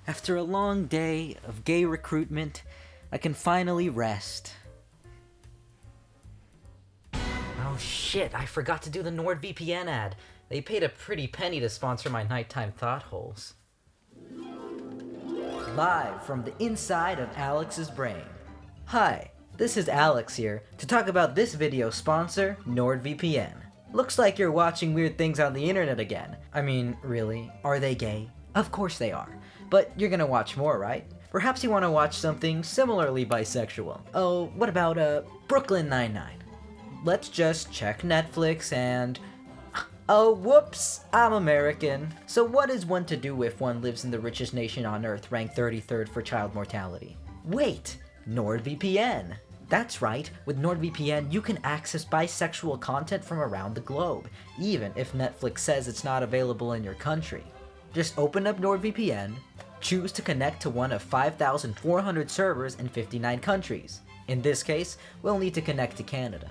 After a long day of gay recruitment, I can finally rest. Oh shit, I forgot to do the NordVPN ad. They paid a pretty penny to sponsor my nighttime thought holes. Live from the inside of Alex's brain. Hi, this is Alex here to talk about this video sponsor, NordVPN. Looks like you're watching weird things on the internet again. I mean, really? Are they gay? Of course they are. But you're gonna watch more, right? Perhaps you want to watch something similarly bisexual. Oh, what about, Brooklyn Nine-Nine? Let's just check Netflix and... Oh, whoops! I'm American. So what is one to do if one lives in the richest nation on Earth, ranked 33rd for child mortality? Wait! NordVPN! That's right, with NordVPN you can access bisexual content from around the globe, even if Netflix says it's not available in your country. Just open up NordVPN, choose to connect to one of 5,400 servers in 59 countries. In this case, we'll need to connect to Canada.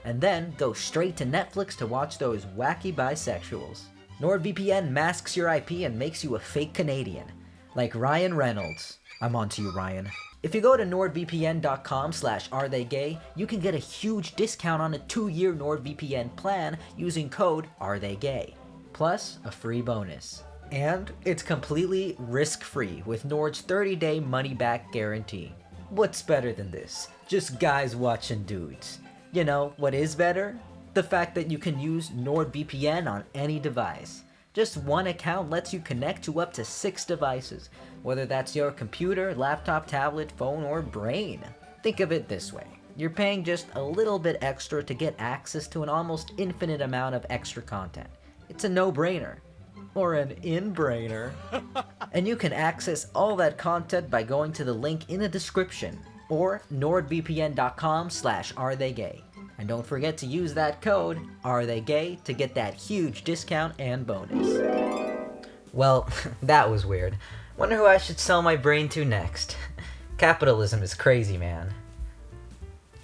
And then go straight to Netflix to watch those wacky bisexuals. NordVPN masks your IP and makes you a fake Canadian. Like Ryan Reynolds. I'm on to you, Ryan. If you go to nordvpn.com/aretheygay, you can get a huge discount on a 2-year NordVPN plan using code ARETHEYGAY. Plus, a free bonus. And it's completely risk-free with Nord's 30-day money-back guarantee. What's better than this? Just guys watching dudes. You know what is better? The fact that you can use NordVPN on any device. Just one account lets you connect to up to 6 devices, whether that's your computer, laptop, tablet, phone, or brain. Think of it this way. You're paying just a little bit extra to get access to an almost infinite amount of extra content. It's a no-brainer. Or an in-brainer. And you can access all that content by going to the link in the description, or nordvpn.com/aretheygay. And don't forget to use that code, ARETHEYGAY, to get that huge discount and bonus. Well, that was weird. Wonder who I should sell my brain to next. Capitalism is crazy, man.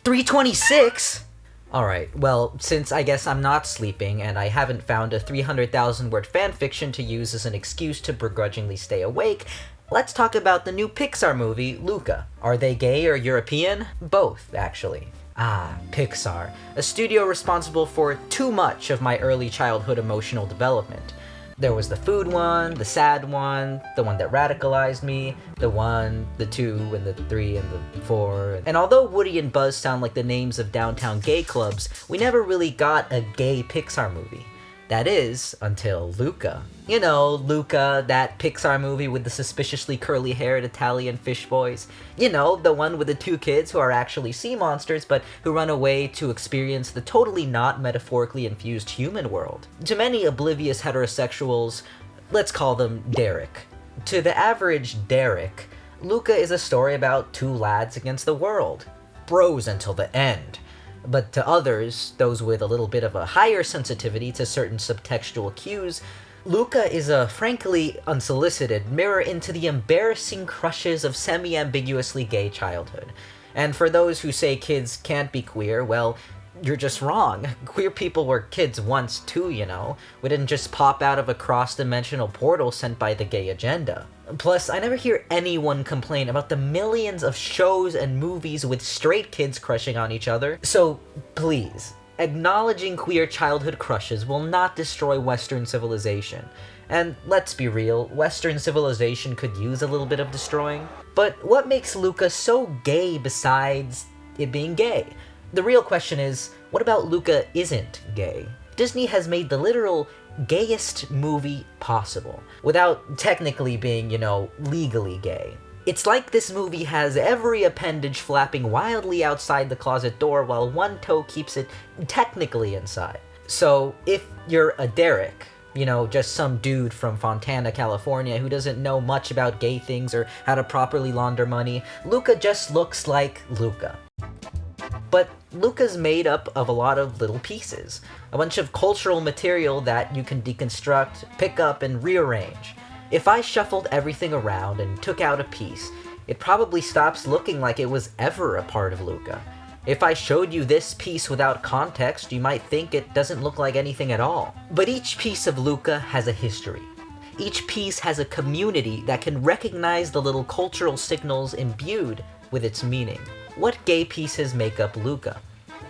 326? Alright, well, since I guess I'm not sleeping and I haven't found a 300,000 word fanfiction to use as an excuse to begrudgingly stay awake, let's talk about the new Pixar movie, Luca. Are they gay or European? Both, actually. Ah, Pixar, a studio responsible for too much of my early childhood emotional development. There was the food one, the sad one, the one that radicalized me, the 1, the 2, and the 3, and the 4. And although Woody and Buzz sound like the names of downtown gay clubs, we never really got a gay Pixar movie. That is, until Luca. You know, Luca, that Pixar movie with the suspiciously curly-haired Italian fish boys. You know, the one with the 2 kids who are actually sea monsters, but who run away to experience the totally not metaphorically infused human world. To many oblivious heterosexuals, let's call them Derek. To the average Derek, Luca is a story about 2 lads against the world. Bros until the end. But to others, those with a little bit of a higher sensitivity to certain subtextual cues, Luca is a frankly unsolicited mirror into the embarrassing crushes of semi-ambiguously gay childhood. And for those who say kids can't be queer, well, you're just wrong. Queer people were kids once too, you know. We didn't just pop out of a cross-dimensional portal sent by the gay agenda. Plus, I never hear anyone complain about the millions of shows and movies with straight kids crushing on each other. So, please, acknowledging queer childhood crushes will not destroy Western civilization. And let's be real, Western civilization could use a little bit of destroying. But what makes Luca so gay besides it being gay? The real question is, what about Luca isn't gay? Disney has made the literal gayest movie possible, without technically being, you know, legally gay. It's like this movie has every appendage flapping wildly outside the closet door while one toe keeps it technically inside. So, if you're a Derek, you know, just some dude from Fontana, California who doesn't know much about gay things or how to properly launder money, Luca just looks like Luca. But Luca's made up of a lot of little pieces, a bunch of cultural material that you can deconstruct, pick up, and rearrange. If I shuffled everything around and took out a piece, it probably stops looking like it was ever a part of Luca. If I showed you this piece without context, you might think it doesn't look like anything at all. But each piece of Luca has a history. Each piece has a community that can recognize the little cultural signals imbued with its meaning. What gay pieces make up Luca?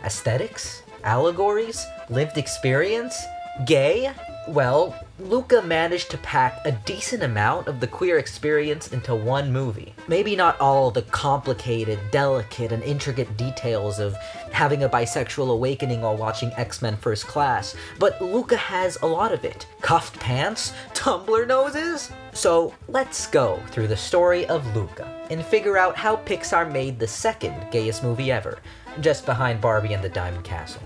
Aesthetics? Allegories? Lived experience? Gay? Well, Luca managed to pack a decent amount of the queer experience into one movie. Maybe not all the complicated, delicate, and intricate details of having a bisexual awakening while watching X-Men First Class, but Luca has a lot of it. Cuffed pants? Tumbler noses? So let's go through the story of Luca and figure out how Pixar made the second gayest movie ever, just behind Barbie and the Diamond Castle.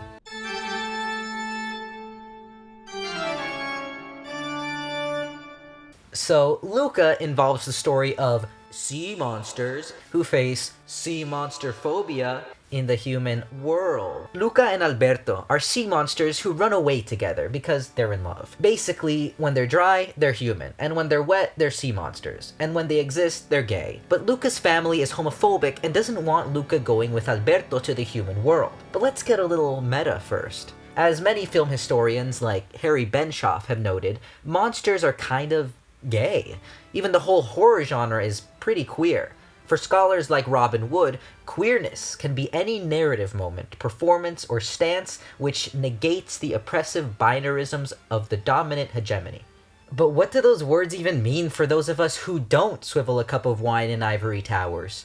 So, Luca involves the story of sea monsters who face sea monster phobia in the human world. Luca and Alberto are sea monsters who run away together because they're in love. Basically, when they're dry, they're human, and when they're wet, they're sea monsters, and when they exist, they're gay. But Luca's family is homophobic and doesn't want Luca going with Alberto to the human world. But let's get a little meta first. As many film historians like Harry Benshoff have noted, monsters are kind of gay. Even the whole horror genre is pretty queer. For scholars like Robin Wood, queerness can be any narrative moment, performance, or stance which negates the oppressive binarisms of the dominant hegemony. But what do those words even mean for those of us who don't swivel a cup of wine in ivory towers?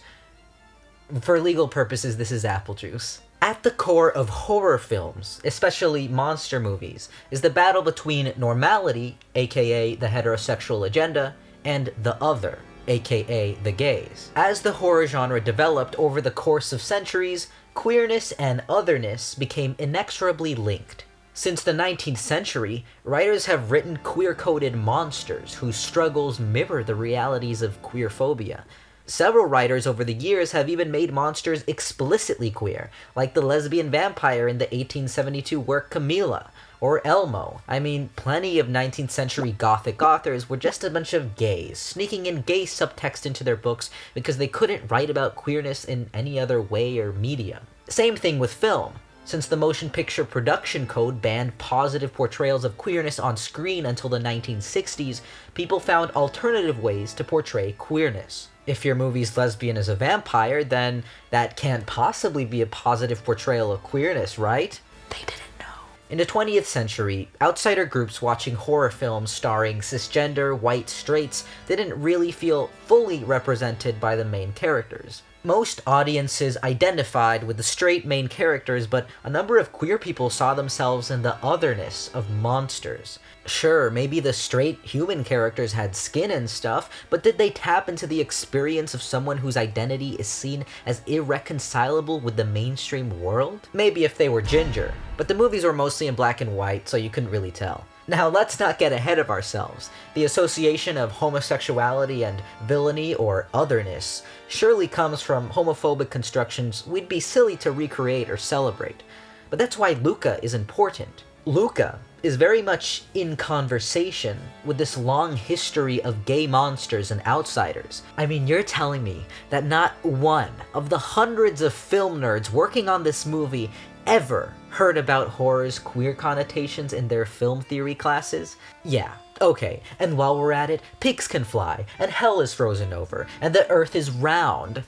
For legal purposes, this is apple juice. At the core of horror films, especially monster movies, is the battle between normality, aka the heterosexual agenda, and the other, aka the gays. As the horror genre developed over the course of centuries, queerness and otherness became inexorably linked. Since the 19th century, writers have written queer-coded monsters whose struggles mirror the realities of queerphobia. Several writers over the years have even made monsters explicitly queer, like the lesbian vampire in the 1872 work Camilla, or Elmo. I mean, plenty of 19th century Gothic authors were just a bunch of gays, sneaking in gay subtext into their books because they couldn't write about queerness in any other way or medium. Same thing with film. Since the Motion Picture Production Code banned positive portrayals of queerness on screen until the 1960s, people found alternative ways to portray queerness. If your movie's lesbian is a vampire, then that can't possibly be a positive portrayal of queerness, right? They didn't know. In the 20th century, outsider groups watching horror films starring cisgender white straights didn't really feel fully represented by the main characters. Most audiences identified with the straight main characters, but a number of queer people saw themselves in the otherness of monsters. Sure, maybe the straight human characters had skin and stuff, but did they tap into the experience of someone whose identity is seen as irreconcilable with the mainstream world? Maybe if they were ginger, but the movies were mostly in black and white, so you couldn't really tell. Now, let's not get ahead of ourselves. The association of homosexuality and villainy or otherness surely comes from homophobic constructions we'd be silly to recreate or celebrate. But that's why Luca is important. Luca is very much in conversation with this long history of gay monsters and outsiders. I mean, you're telling me that not one of the hundreds of film nerds working on this movie ever heard about horror's queer connotations in their film theory classes? Yeah, okay, and while we're at it, pigs can fly, and hell is frozen over, and the earth is round.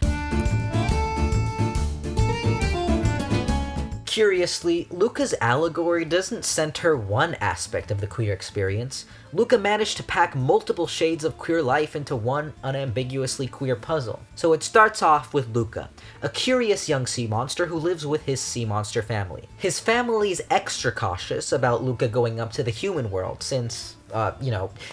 Curiously, Luca's allegory doesn't center one aspect of the queer experience. Luca managed to pack multiple shades of queer life into one unambiguously queer puzzle. So it starts off with Luca, a curious young sea monster who lives with his sea monster family. His family's extra cautious about Luca going up to the human world since,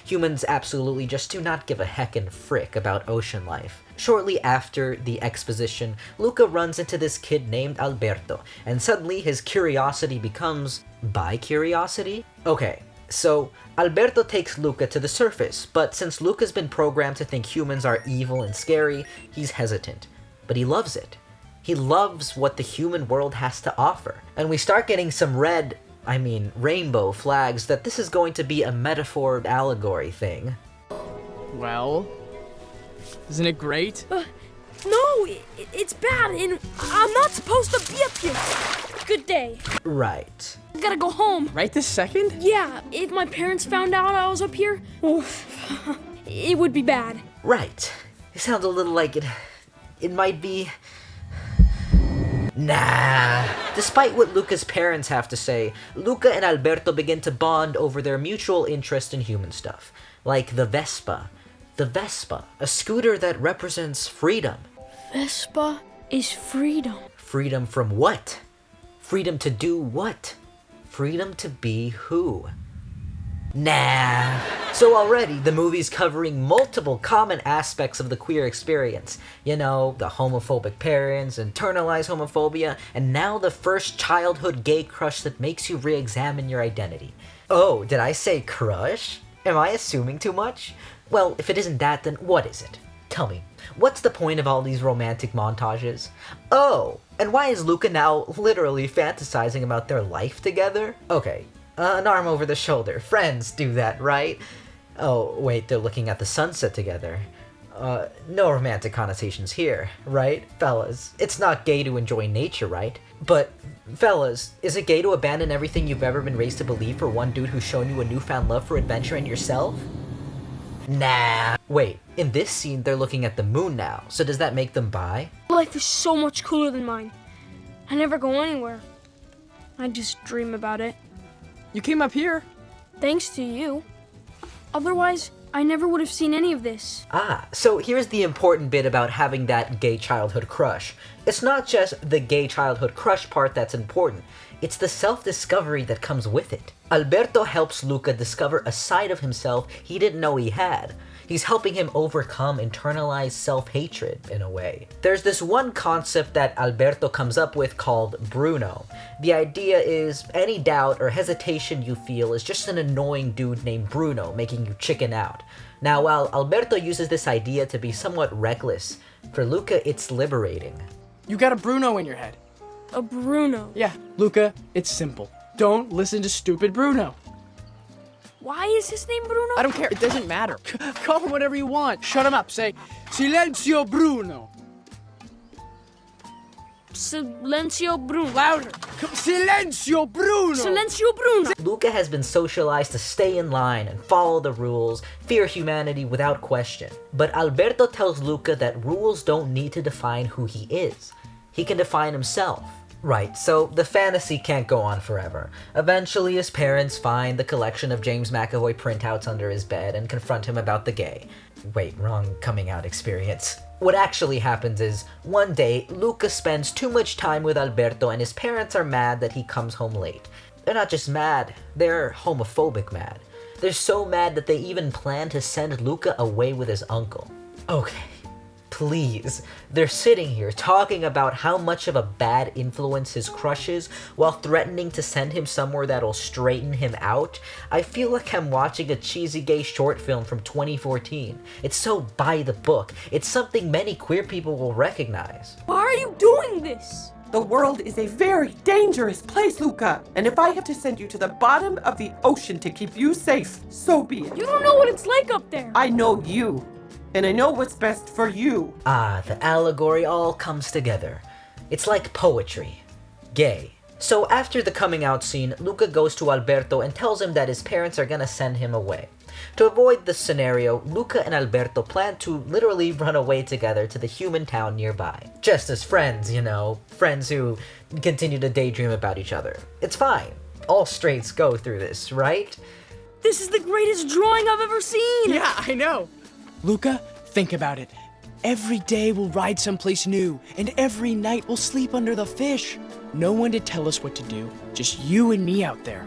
humans absolutely just do not give a heckin' frick about ocean life. Shortly after the exposition, Luca runs into this kid named Alberto, and suddenly his curiosity becomes bi-curiosity? Okay, so Alberto takes Luca to the surface, but since Luca's been programmed to think humans are evil and scary, he's hesitant. But he loves it. He loves what the human world has to offer. And we start getting some rainbow flags that this is going to be a metaphor allegory thing. Well, isn't it great? No, it's bad, and I'm not supposed to be up here. Good day. Right. I gotta go home. Right this second? Yeah, if my parents found out I was up here, it would be bad. Right. It sounds a little like it might be... Nah. Despite what Luca's parents have to say, Luca and Alberto begin to bond over their mutual interest in human stuff. Like the Vespa. The Vespa, a scooter that represents freedom. Vespa is freedom. Freedom from what? Freedom to do what? Freedom to be who? Nah. So already, the movie's covering multiple common aspects of the queer experience. You know, the homophobic parents, internalized homophobia, and now the first childhood gay crush that makes you re-examine your identity. Oh, did I say crush? Am I assuming too much? Well, if it isn't that, then what is it? Tell me, what's the point of all these romantic montages? Oh, and why is Luca now literally fantasizing about their life together? Okay, an arm over the shoulder. Friends do that, right? Oh, wait, they're looking at the sunset together. No romantic connotations here, right? Fellas, it's not gay to enjoy nature, right? But, fellas, is it gay to abandon everything you've ever been raised to believe for one dude who's shown you a newfound love for adventure and yourself? Nah. Wait, in this scene, they're looking at the moon now, so does that make them bi? Life is so much cooler than mine. I never go anywhere. I just dream about it. You came up here. Thanks to you. Otherwise, I never would have seen any of this. Ah, so here's the important bit about having that gay childhood crush. It's not just the gay childhood crush part that's important. It's the self-discovery that comes with it. Alberto helps Luca discover a side of himself he didn't know he had. He's helping him overcome internalized self-hatred, in a way. There's this one concept that Alberto comes up with called Bruno. The idea is any doubt or hesitation you feel is just an annoying dude named Bruno making you chicken out. Now, while Alberto uses this idea to be somewhat reckless, for Luca it's liberating. You got a Bruno in your head. A Bruno. Yeah, Luca, it's simple. Don't listen to stupid Bruno. Why is his name Bruno? I don't care. It doesn't matter. Call him whatever you want. Shut him up. Say, Silenzio Bruno. Silencio Bruno. Louder. Silenzio Bruno. Silencio Bruno. Luca has been socialized to stay in line and follow the rules, fear humanity without question. But Alberto tells Luca that rules don't need to define who he is. He can define himself. Right, so the fantasy can't go on forever. Eventually his parents find the collection of James McAvoy printouts under his bed and confront him about the gay. Wait, wrong coming out experience. What actually happens is, one day, Luca spends too much time with Alberto and his parents are mad that he comes home late. They're not just mad, they're homophobic mad. They're so mad that they even plan to send Luca away with his uncle. Okay. Please, they're sitting here talking about how much of a bad influence his crush is while threatening to send him somewhere that'll straighten him out. I feel like I'm watching a cheesy gay short film from 2014. It's so by the book. It's something many queer people will recognize. Why are you doing this? The world is a very dangerous place, Luca. And if I have to send you to the bottom of the ocean to keep you safe, so be it. You don't know what it's like up there. I know you. And I know what's best for you. Ah, the allegory all comes together. It's like poetry. Gay. So after the coming out scene, Luca goes to Alberto and tells him that his parents are gonna send him away. To avoid this scenario, Luca and Alberto plan to literally run away together to the human town nearby. Just as friends, you know, friends who continue to daydream about each other. It's fine. All straights go through this, right? This is the greatest drawing I've ever seen. Yeah, I know. Luca, think about it. Every day we'll ride someplace new, and every night we'll sleep under the fish. No one to tell us what to do, just you and me out there.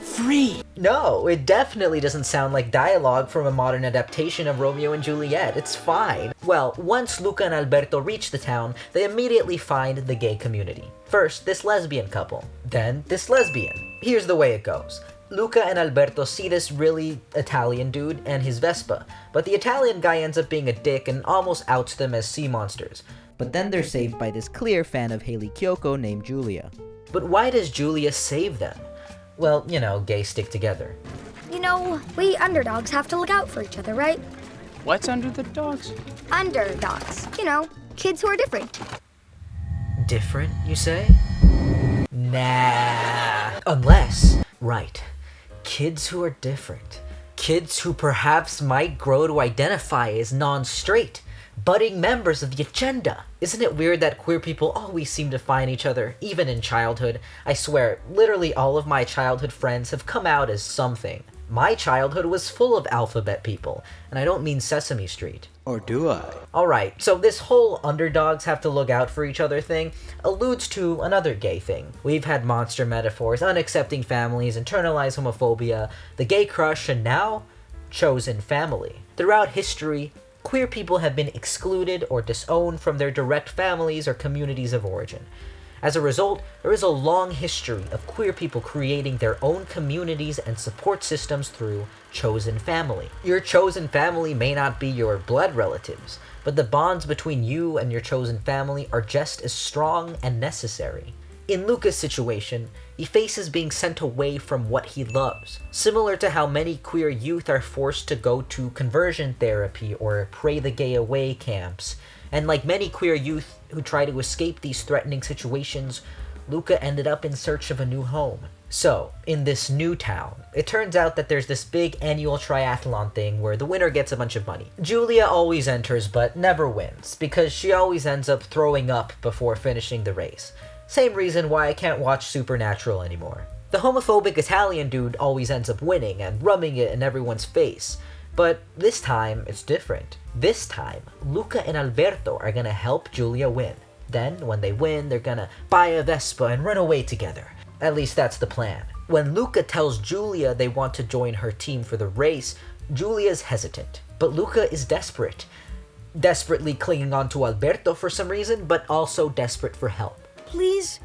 Free! No, it definitely doesn't sound like dialogue from a modern adaptation of Romeo and Juliet. It's fine. Well, once Luca and Alberto reach the town, they immediately find the gay community. First, this lesbian couple. Then, this lesbian. Here's the way it goes. Luca and Alberto see this really Italian dude and his Vespa, but the Italian guy ends up being a dick and almost outs them as sea monsters. But then they're saved by this clear fan of Hayley Kiyoko named Julia. But why does Julia save them? Well, you know, gays stick together. You know, we underdogs have to look out for each other, right? What's under the dogs? Underdogs. You know, kids who are different. Different, you say? Nah. Unless, right, kids who are different. Kids who perhaps might grow to identify as non-straight, budding members of the agenda. Isn't it weird that queer people always seem to find each other, even in childhood? I swear, literally all of my childhood friends have come out as something. My childhood was full of alphabet people, and I don't mean Sesame Street. Or do I? Alright, so this whole underdogs have to look out for each other thing alludes to another gay thing. We've had monster metaphors, unaccepting families, internalized homophobia, the gay crush, and now, chosen family. Throughout history, queer people have been excluded or disowned from their direct families or communities of origin. As a result, there is a long history of queer people creating their own communities and support systems through chosen family. Your chosen family may not be your blood relatives, but the bonds between you and your chosen family are just as strong and necessary. In Luca's situation, he faces being sent away from what he loves, similar to how many queer youth are forced to go to conversion therapy or pray the gay away camps. And like many queer youth who try to escape these threatening situations, Luca ended up in search of a new home. So, in this new town, it turns out that there's this big annual triathlon thing where the winner gets a bunch of money. Julia always enters but never wins, because she always ends up throwing up before finishing the race. Same reason why I can't watch Supernatural anymore. The homophobic Italian dude always ends up winning and rubbing it in everyone's face. But this time, it's different. This time, Luca and Alberto are gonna help Julia win. Then, when they win, they're gonna buy a Vespa and run away together. At least that's the plan. When Luca tells Julia they want to join her team for the race, Julia's hesitant. But Luca is desperate. Desperately clinging on to Alberto for some reason, but also desperate for help. Please,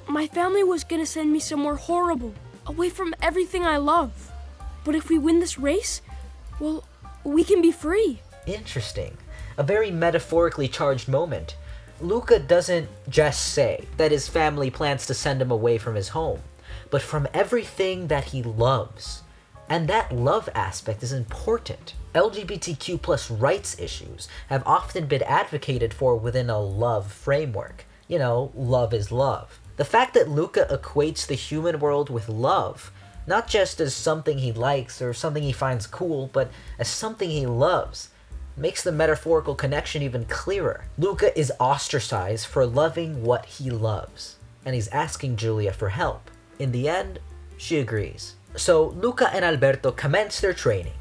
my family was gonna send me somewhere horrible, away from everything I love. But if we win this race, well, we can be free. Interesting. A very metaphorically charged moment. Luca doesn't just say that his family plans to send him away from his home, but from everything that he loves. And that love aspect is important. LGBTQ plus rights issues have often been advocated for within a love framework. You know, love is love. The fact that Luca equates the human world with love, not just as something he likes or something he finds cool, but as something he loves, makes the metaphorical connection even clearer. Luca is ostracized for loving what he loves, and he's asking Julia for help. In the end, she agrees. So Luca and Alberto commence their training.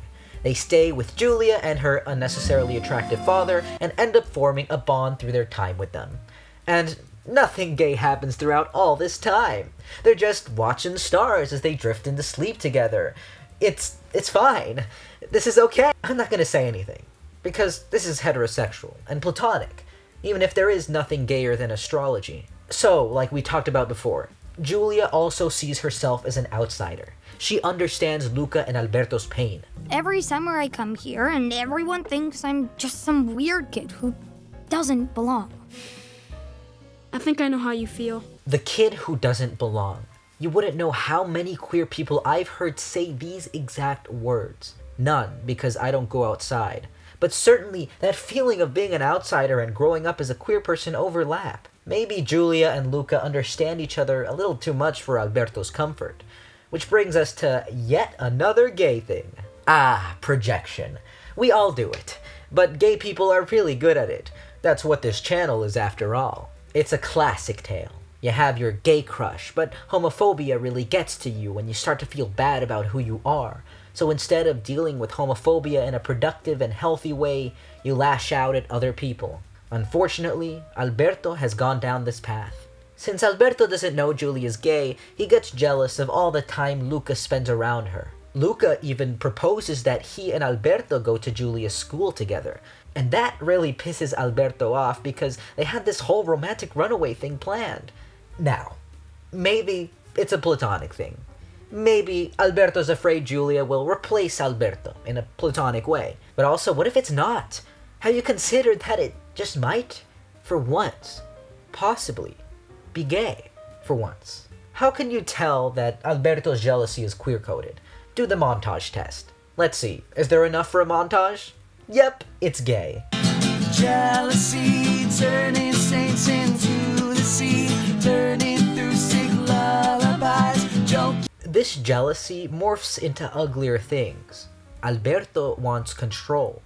They stay with Julia and her unnecessarily attractive father and end up forming a bond through their time with them. And nothing gay happens throughout all this time. They're just watching stars as they drift into sleep together. It's fine. This is okay. I'm not gonna say anything, because this is heterosexual and platonic, even if there is nothing gayer than astrology. So, like we talked about before, Julia also sees herself as an outsider. She understands Luca and Alberto's pain. Every summer I come here and everyone thinks I'm just some weird kid who doesn't belong. I think I know how you feel. The kid who doesn't belong. You wouldn't know how many queer people I've heard say these exact words. None, because I don't go outside. But certainly, that feeling of being an outsider and growing up as a queer person overlap. Maybe Julia and Luca understand each other a little too much for Alberto's comfort. Which brings us to yet another gay thing. Projection. We all do it. But gay people are really good at it. That's what this channel is after all. It's a classic tale. You have your gay crush, but homophobia really gets to you when you start to feel bad about who you are. So instead of dealing with homophobia in a productive and healthy way, you lash out at other people. Unfortunately, Alberto has gone down this path. Since Alberto doesn't know Julia's gay, he gets jealous of all the time Luca spends around her. Luca even proposes that he and Alberto go to Julia's school together. And that really pisses Alberto off because they had this whole romantic runaway thing planned. Now, maybe it's a platonic thing. Maybe Alberto's afraid Julia will replace Alberto in a platonic way. But also, what if it's not? Have you considered that it just might, for once, possibly, be gay for once? How can you tell that Alberto's jealousy is queer-coded? Do the montage test. Let's see, is there enough for a montage? Yep, it's gay. Jealousy turning saints into the sea, turning through sick lullabies, joking. This jealousy morphs into uglier things. Alberto wants control.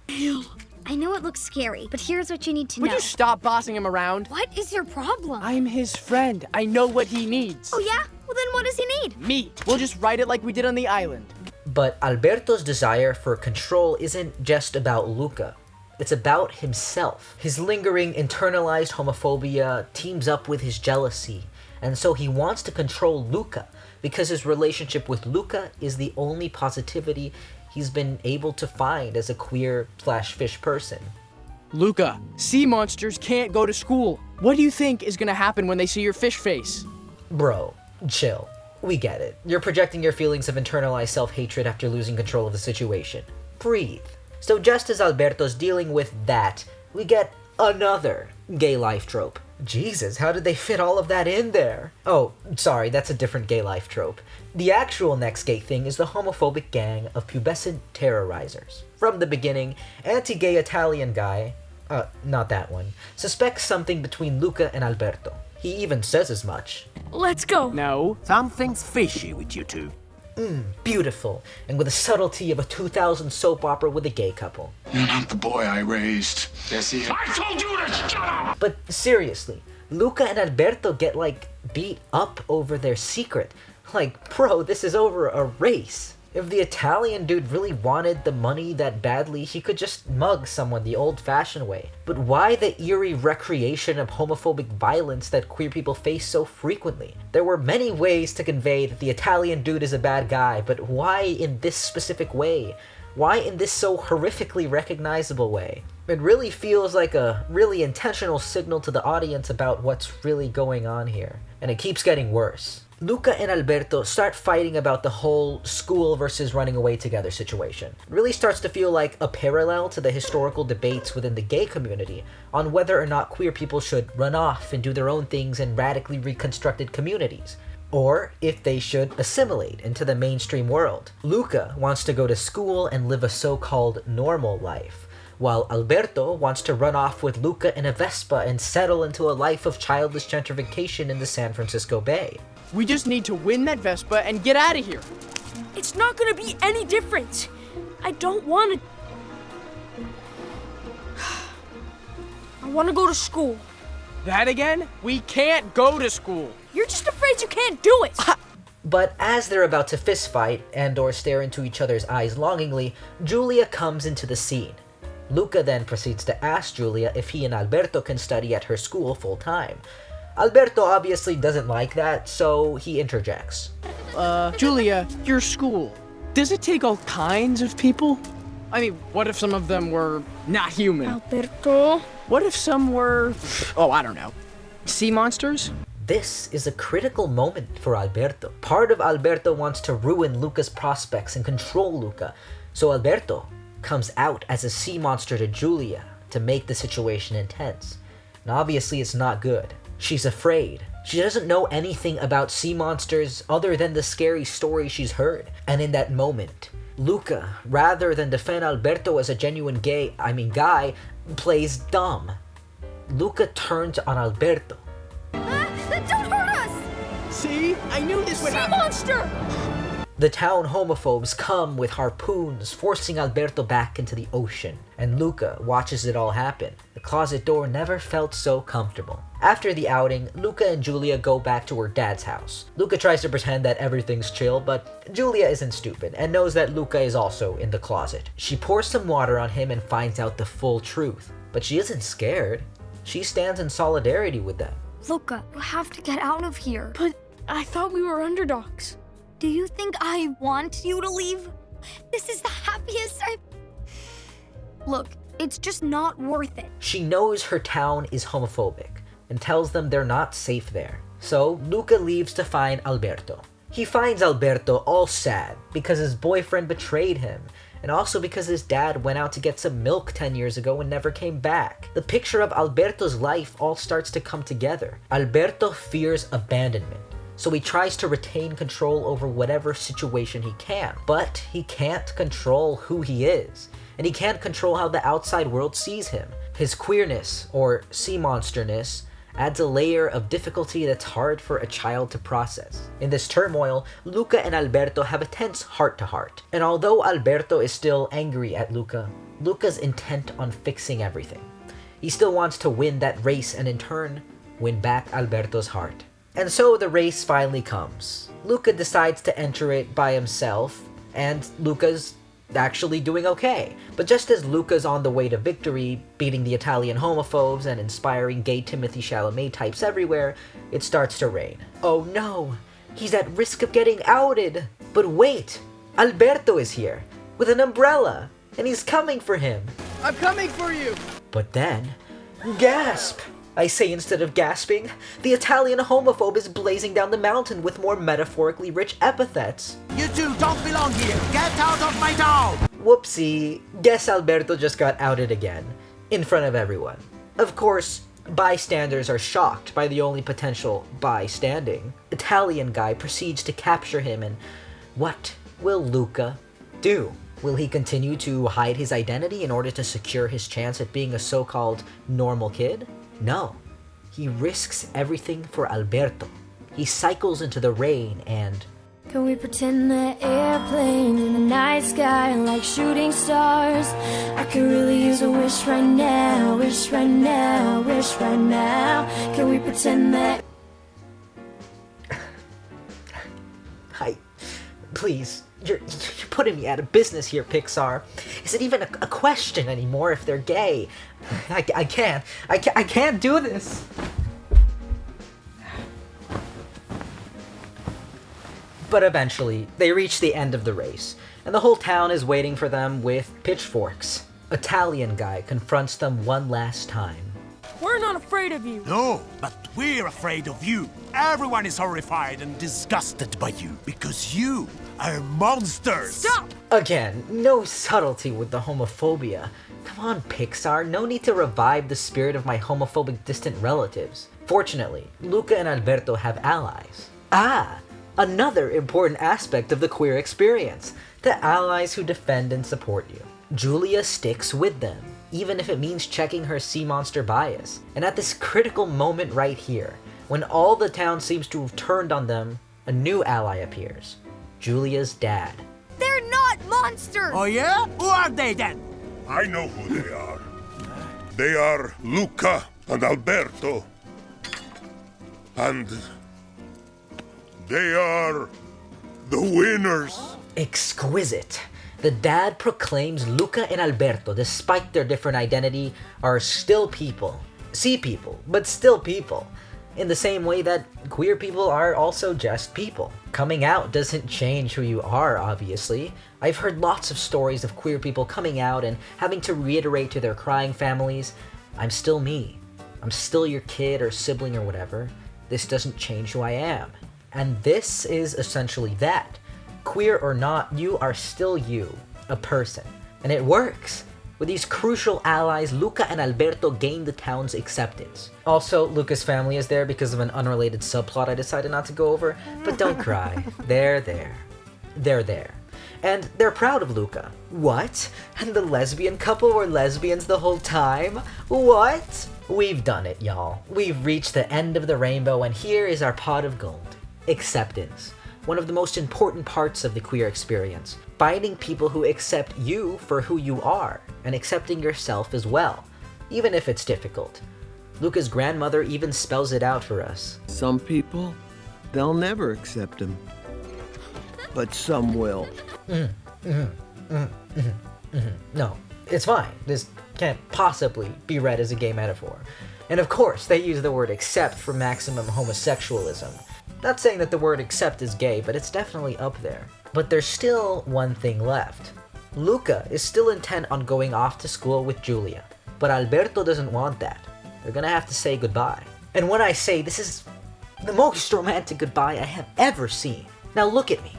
I know it looks scary, but here's what you need to Would know. you stop bossing him around? What is your problem? I'm his friend. I know what he needs. Oh yeah? Well then what does he need? Me. We'll just write it like we did on the island. But Alberto's desire for control isn't just about Luca. It's about himself. His lingering internalized homophobia teams up with his jealousy, and so he wants to control Luca because his relationship with Luca is the only positivity he's been able to find as a queer/fish person. Luca, sea monsters can't go to school. What do you think is gonna happen when they see your fish face? Bro, chill. We get it. You're projecting your feelings of internalized self-hatred after losing control of the situation. Breathe. So just as Alberto's dealing with that, we get another gay life trope. Jesus, how did they fit all of that in there? Oh, sorry, that's a different gay life trope. The actual next gay thing is the homophobic gang of pubescent terrorizers. From the beginning, anti-gay Italian guy, not that one, suspects something between Luca and Alberto. He even says as much. Let's go. No. Something's fishy with you two. Beautiful, and with the subtlety of a 2000 soap opera with a gay couple. You're not the boy I raised. Yes, he is. I told you to shut up! But seriously, Luca and Alberto get, beat up over their secret. Bro, this is over a race. If the Italian dude really wanted the money that badly, he could just mug someone the old-fashioned way. But why the eerie recreation of homophobic violence that queer people face so frequently? There were many ways to convey that the Italian dude is a bad guy, but why in this specific way? Why in this so horrifically recognizable way? It really feels like a really intentional signal to the audience about what's really going on here. And it keeps getting worse. Luca and Alberto start fighting about the whole school versus running away together situation. It really starts to feel like a parallel to the historical debates within the gay community on whether or not queer people should run off and do their own things in radically reconstructed communities, or if they should assimilate into the mainstream world. Luca wants to go to school and live a so-called normal life, while Alberto wants to run off with Luca in a Vespa and settle into a life of childless gentrification in the San Francisco Bay. We just need to win that Vespa and get out of here. It's not gonna be any different. I don't want to. I want to go to school. That again? We can't go to school. You're just afraid you can't do it. But as they're about to fistfight and or stare into each other's eyes longingly, Julia comes into the scene. Luca then proceeds to ask Julia if he and Alberto can study at her school full-time. Alberto obviously doesn't like that, so he interjects. Julia, your school, does it take all kinds of people? I mean, what if some of them were not human? Alberto. What if some were, I don't know, sea monsters? This is a critical moment for Alberto. Part of Alberto wants to ruin Luca's prospects and control Luca, so Alberto comes out as a sea monster to Julia to make the situation intense. And obviously it's not good. She's afraid. She doesn't know anything about sea monsters other than the scary stories she's heard. And in that moment, Luca, rather than defend Alberto as a genuine guy, plays dumb. Luca turns on Alberto. Don't hurt us! See? I knew this would Sea happen. monster! The town homophobes come with harpoons, forcing Alberto back into the ocean, and Luca watches it all happen. The closet door never felt so comfortable. After the outing, Luca and Julia go back to her dad's house. Luca tries to pretend that everything's chill, but Julia isn't stupid and knows that Luca is also in the closet. She pours some water on him and finds out the full truth, but she isn't scared. She stands in solidarity with them. Luca, you have to get out of here. But I thought we were underdogs. Do you think I want you to leave? This is the happiest Look, it's just not worth it. She knows her town is homophobic and tells them they're not safe there. So Luca leaves to find Alberto. He finds Alberto all sad because his boyfriend betrayed him, and also because his dad went out to get some milk 10 years ago and never came back. The picture of Alberto's life all starts to come together. Alberto fears abandonment, so he tries to retain control over whatever situation he can. But he can't control who he is, and he can't control how the outside world sees him. His queerness, or sea monsterness, adds a layer of difficulty that's hard for a child to process. In this turmoil, Luca and Alberto have a tense heart-to-heart. And although Alberto is still angry at Luca, Luca's intent on fixing everything. He still wants to win that race and in turn, win back Alberto's heart. And so the race finally comes. Luca decides to enter it by himself, and Luca's actually doing okay. But just as Luca's on the way to victory, beating the Italian homophobes and inspiring gay Timothy Chalamet types everywhere, it starts to rain. Oh no, he's at risk of getting outed. But wait, Alberto is here, with an umbrella, and he's coming for him. I'm coming for you! But then, gasp! I say instead of gasping, the Italian homophobe is blazing down the mountain with more metaphorically rich epithets. You two don't belong here! Get out of my town! Whoopsie, guess Alberto just got outed again, in front of everyone. Of course, bystanders are shocked by the only potential bystanding. Italian guy proceeds to capture him, and what will Luca do? Will he continue to hide his identity in order to secure his chance at being a so-called normal kid? No. He risks everything for Alberto. He cycles into the rain and... Can we pretend that airplanes in the night sky like shooting stars? I could really use a wish right now, wish right now, wish right now. Can we pretend that... Please, you're putting me out of business here, Pixar. Is it even a question anymore if they're gay? I can't do this. But eventually, they reach the end of the race, and the whole town is waiting for them with pitchforks. Italian guy confronts them one last time. We're not afraid of you. No, but we're afraid of you. Everyone is horrified and disgusted by you because you are monsters. Stop! Again, no subtlety with the homophobia. Come on, Pixar, no need to revive the spirit of my homophobic distant relatives. Fortunately, Luca and Alberto have allies. Another important aspect of the queer experience, the allies who defend and support you. Julia sticks with them, even if it means checking her sea monster bias. And at this critical moment right here, when all the town seems to have turned on them, a new ally appears. Julia's dad. They're not monsters! Oh yeah? Who are they then? I know who they are. They are Luca and Alberto. And they are the winners. Exquisite. The dad proclaims Luca and Alberto, despite their different identity, are still people. Sea people, but still people. In the same way that queer people are also just people. Coming out doesn't change who you are, obviously. I've heard lots of stories of queer people coming out and having to reiterate to their crying families, I'm still me. I'm still your kid or sibling or whatever. This doesn't change who I am. And this is essentially that. Queer or not, you are still you, a person. And it works. With these crucial allies, Luca and Alberto gain the town's acceptance. Also, Luca's family is there because of an unrelated subplot I decided not to go over, but don't cry. They're there. They're there. And they're proud of Luca. What? And the lesbian couple were lesbians the whole time? What? We've done it, y'all. We've reached the end of the rainbow, and here is our pot of gold. Acceptance. One of the most important parts of the queer experience. Finding people who accept you for who you are, and accepting yourself as well, even if it's difficult. Luca's grandmother even spells it out for us. Some people, they'll never accept him. But some will. No, it's fine. This can't possibly be read as a gay metaphor. And of course, they use the word accept for maximum homosexualism. Not saying that the word accept is gay, but it's definitely up there. But there's still one thing left. Luca is still intent on going off to school with Julia, but Alberto doesn't want that. They're gonna have to say goodbye. And when I say this is the most romantic goodbye I have ever seen. Now look at me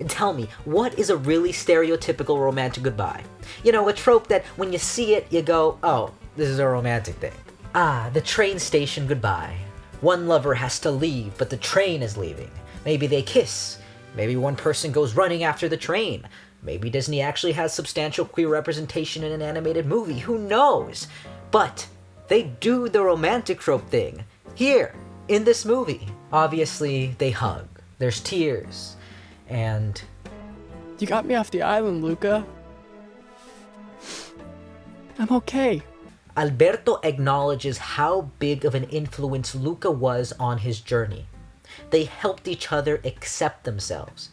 and tell me, what is a really stereotypical romantic goodbye? You know, a trope that when you see it, you go, oh, this is a romantic thing. The train station goodbye. One lover has to leave, but the train is leaving. Maybe they kiss. Maybe one person goes running after the train. Maybe Disney actually has substantial queer representation in an animated movie. Who knows? But they do the romantic trope thing here in this movie. Obviously, they hug. There's tears. And You got me off the island, Luca. I'm okay. Alberto acknowledges how big of an influence Luca was on his journey. They helped each other accept themselves.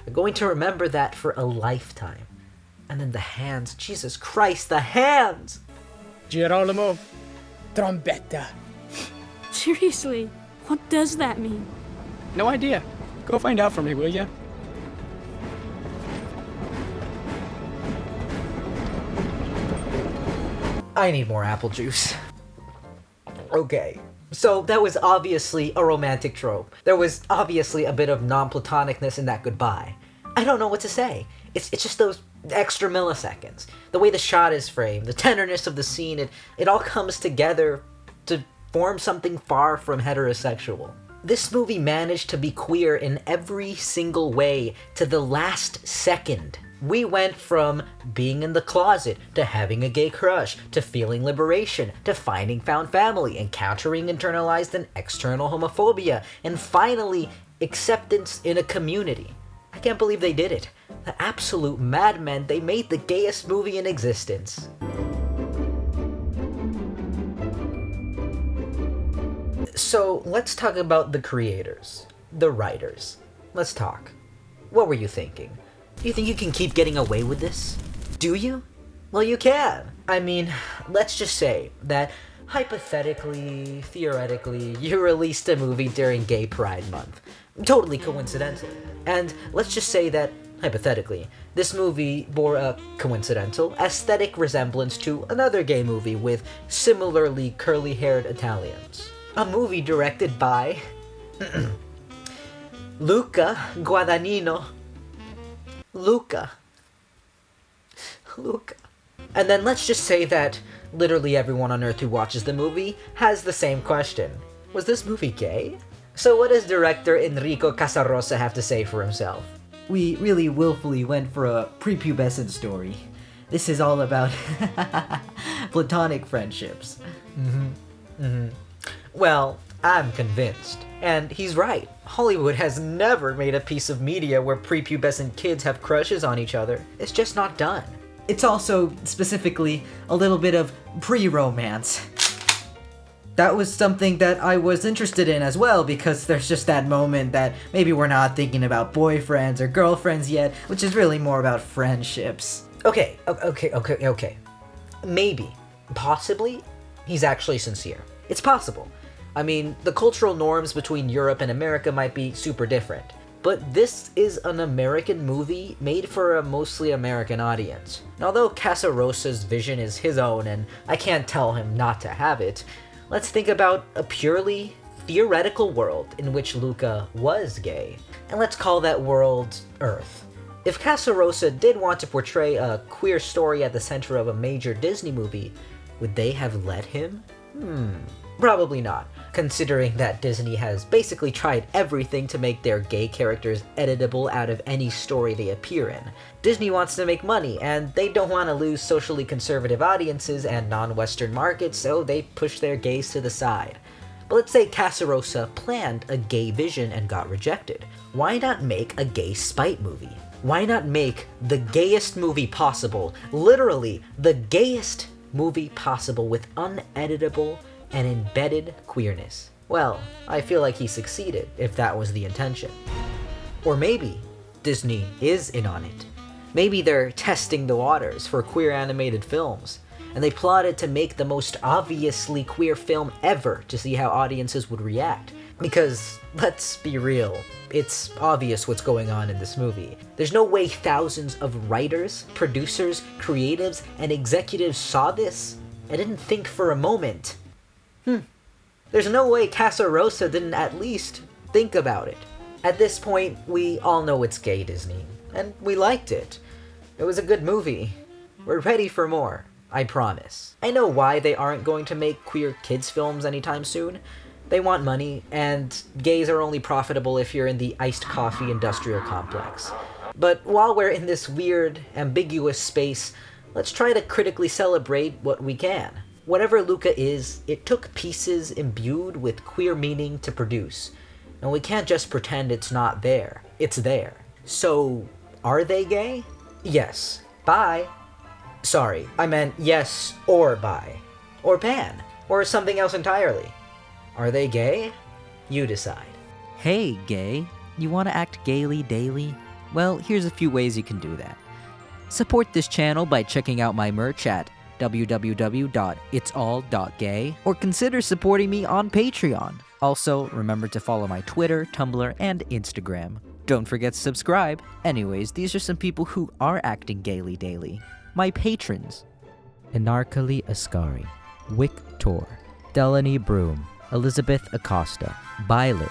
They're going to remember that for a lifetime. And then the hands, Jesus Christ, the hands! Girolamo, trombetta. Seriously, what does that mean? No idea. Go find out for me, will ya? I need more apple juice. Okay, so that was obviously a romantic trope. There was obviously a bit of non-platonicness in that goodbye. I don't know what to say. It's just those extra milliseconds. The way the shot is framed, the tenderness of the scene, it all comes together to form something far from heterosexual. This movie managed to be queer in every single way to the last second. We went from being in the closet, to having a gay crush, to feeling liberation, to finding found family, encountering internalized and external homophobia, and finally, acceptance in a community. I can't believe they did it. The absolute madmen, they made the gayest movie in existence. So, let's talk about the creators, the writers. Let's talk. What were you thinking? Do you think you can keep getting away with this? Do you? Well, you can. I mean, let's just say that hypothetically, theoretically, you released a movie during Gay Pride Month. Totally coincidental. And let's just say that, hypothetically, this movie bore a coincidental aesthetic resemblance to another gay movie with similarly curly-haired Italians. A movie directed by Luca Guadagnino. Luca. And then let's just say that literally everyone on Earth who watches the movie has the same question. Was this movie gay? So what does director Enrico Casarosa have to say for himself? We really willfully went for a prepubescent story. This is all about platonic friendships. Well, I'm convinced. And he's right. Hollywood has never made a piece of media where prepubescent kids have crushes on each other. It's just not done. It's also, specifically, a little bit of pre-romance. That was something that I was interested in as well, because there's just that moment that maybe we're not thinking about boyfriends or girlfriends yet, which is really more about friendships. Okay. Maybe, possibly, he's actually sincere. It's possible. I mean, the cultural norms between Europe and America might be super different. But this is an American movie made for a mostly American audience. And although Casarosa's vision is his own and I can't tell him not to have it, let's think about a purely theoretical world in which Luca was gay. And let's call that world Earth. If Casarosa did want to portray a queer story at the center of a major Disney movie, would they have let him? Probably not, considering that Disney has basically tried everything to make their gay characters editable out of any story they appear in. Disney wants to make money, and they don't want to lose socially conservative audiences and non-Western markets, so they push their gays to the side. But let's say Casarosa planned a gay vision and got rejected. Why not make a gay spite movie? Why not make the gayest movie possible, literally the gayest movie possible with uneditable and embedded queerness? Well, I feel like he succeeded, if that was the intention. Or maybe Disney is in on it. Maybe they're testing the waters for queer animated films, and they plotted to make the most obviously queer film ever to see how audiences would react. Because, let's be real, it's obvious what's going on in this movie. There's no way thousands of writers, producers, creatives, and executives saw this and didn't think for a moment. There's no way Casarosa didn't at least think about it. At this point, we all know it's gay Disney, and we liked it. It was a good movie. We're ready for more, I promise. I know why they aren't going to make queer kids films anytime soon. They want money, and gays are only profitable if you're in the iced coffee industrial complex. But while we're in this weird, ambiguous space, let's try to critically celebrate what we can. Whatever Luca is, it took pieces imbued with queer meaning to produce. And we can't just pretend it's not there. It's there. So, are they gay? Yes. Bi. Sorry, I meant yes or bi. Or pan. Or something else entirely. Are they gay? You decide. Hey, gay. You want to act gaily daily? Well, here's a few ways you can do that. Support this channel by checking out my merch at www.itsall.gay, or consider supporting me on Patreon. Also, remember to follow my Twitter, Tumblr, and Instagram. Don't forget to subscribe. Anyways, these are some people who are acting gaily daily. My patrons: Anarkali Ascari, Wick Tor, Delaney Broom, Elizabeth Acosta, Violet,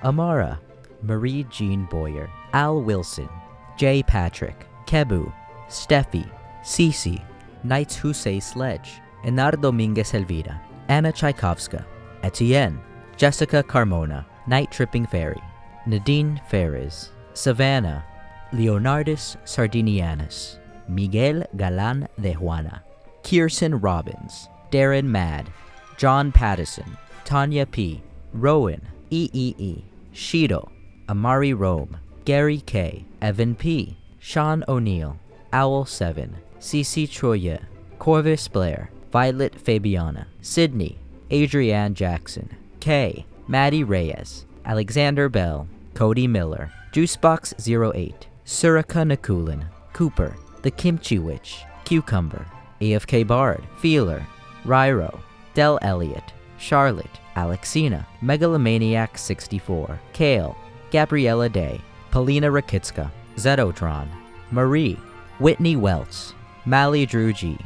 Amara, Marie Jean Boyer, Al Wilson, Jay Patrick, Kebu, Steffi, Cece, Knights Who Say Sledge, Enar Dominguez Elvira, Anna Tchaikovska, Etienne, Jessica Carmona, Night Tripping Fairy, Nadine Ferres, Savannah, Leonardus Sardinianus, Miguel Galan de Juana, Kirsten Robbins, Darren Mad, John Pattison, Tanya P., Rowan, EEE, Shido, Amari Rome, Gary K., Evan P., Sean O'Neill, Owl7, CC Troye, Corvus Blair, Violet Fabiana, Sydney, Adrienne Jackson, Kay, Maddie Reyes, Alexander Bell, Cody Miller, Juicebox08, Surika Nakulin, Cooper, The Kimchi Witch, Cucumber, AFK Bard, Feeler, Ryro, Del Elliott, Charlotte, Alexina, Megalomaniac64, Kale, Gabriella Day, Polina Rakitska, Zetotron, Marie, Whitney Welts, Mally Drew G,